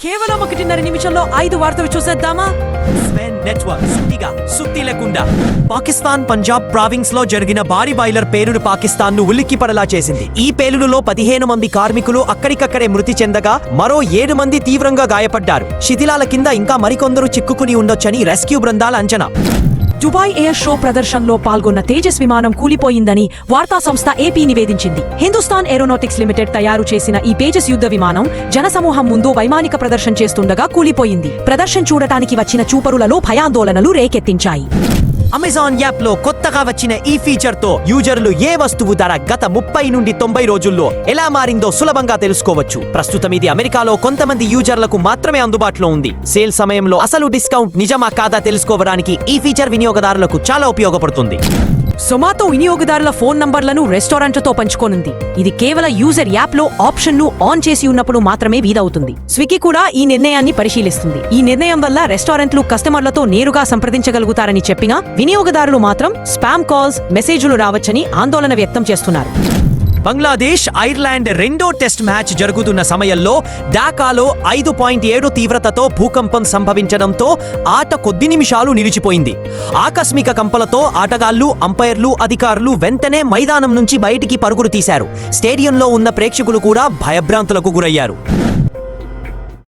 కేవలం 1.5 నిమిషంలో 5 వార్తలు చూసేద్దామా? నెట్వర్క్ సుత్తిగా సుత్తి లేకుండా పాకిస్తాన్ పంజాబ్ ప్రావిన్స్ లో జరిగిన భారీ బాయిలర్ పేలుడు పాకిస్తాన్ ను ఉలిక్కిపడలా చేసింది. ఈ పేలుడులో 15 మంది కార్మికులు అక్కడికక్కడే మృతి చెందగా మరో 7 మంది తీవ్రంగా గాయపడ్డారు. శిథిలాల కింద ఇంకా మరికొందరు చిక్కుకుని ఉండొచ్చని రెస్క్యూ బృందాల అంచనా. దుబాయ్ ఎయిర్ షో ప్రదర్శనలో పాల్గొన్న తేజస్ విమానం కూలిపోయిందని వార్తా సంస్థ ఏపీ నివేదించింది. హిందుస్థాన్ ఏరోనాటిక్స్ లిమిటెడ్ తయారు చేసిన ఈ తేజస్ యుద్ధ విమానం జనసమూహం ముందు వైమానిక ప్రదర్శన చేస్తుండగా కూలిపోయింది. ప్రదర్శన చూడటానికి వచ్చిన చూపరులలో భయాందోళనలు రేకెత్తించాయి. అమెజాన్ యాప్ లో కొత్తగా వచ్చిన ఈ ఫీచర్ తో యూజర్లు ఏ వస్తువు ధర గత 30 నుండి 90 రోజుల్లో ఎలా మారిందో సులభంగా తెలుసుకోవచ్చు. ప్రస్తుతం ఇది అమెరికాలో కొంతమంది యూజర్లకు మాత్రమే అందుబాటులో ఉంది. సేల్ సమయంలో అసలు డిస్కౌంట్ నిజమా కాదా తెలుసుకోవడానికి ఈ ఫీచర్ వినియోగదారులకు చాలా ఉపయోగపడుతుంది. జొమాటో వినియోగదారుల ఫోన్ నంబర్లను రెస్టారెంట్లతో పంచుకోనుంది. ఇది కేవలం యూజర్ యాప్ లో ఆప్షన్ ను ఆన్ చేసి ఉన్నప్పుడు మాత్రమే వీలవుతుంది. స్విగ్గీ కూడా ఈ నిర్ణయాన్ని పరిశీలిస్తుంది. ఈ నిర్ణయం వల్ల రెస్టారెంట్లు కస్టమర్లతో నేరుగా సంప్రదించగలుగుతారని చెప్పినా వినియోగదారులు మాత్రం స్పామ్ కాల్స్, మెసేజ్లు రావచ్చని ఆందోళన వ్యక్తం చేస్తున్నారు. బంగ్లాదేశ్ ఐర్లాండ్ రెండో టెస్ట్ మ్యాచ్ జరుగుతున్న సమయంలో ఢాకాలో 5.7 తీవ్రతతో భూకంపం సంభవించడంతో ఆట కొద్ది నిమిషాలు నిలిచిపోయింది. ఆకస్మిక కంపలతో ఆటగాళ్లు, అంపైర్లు, అధికారులు వెంటనే మైదానం నుంచి బయటికి పరుగులు తీశారు. స్టేడియంలో ఉన్న ప్రేక్షకులు కూడా భయభ్రాంతులకు గురయ్యారు.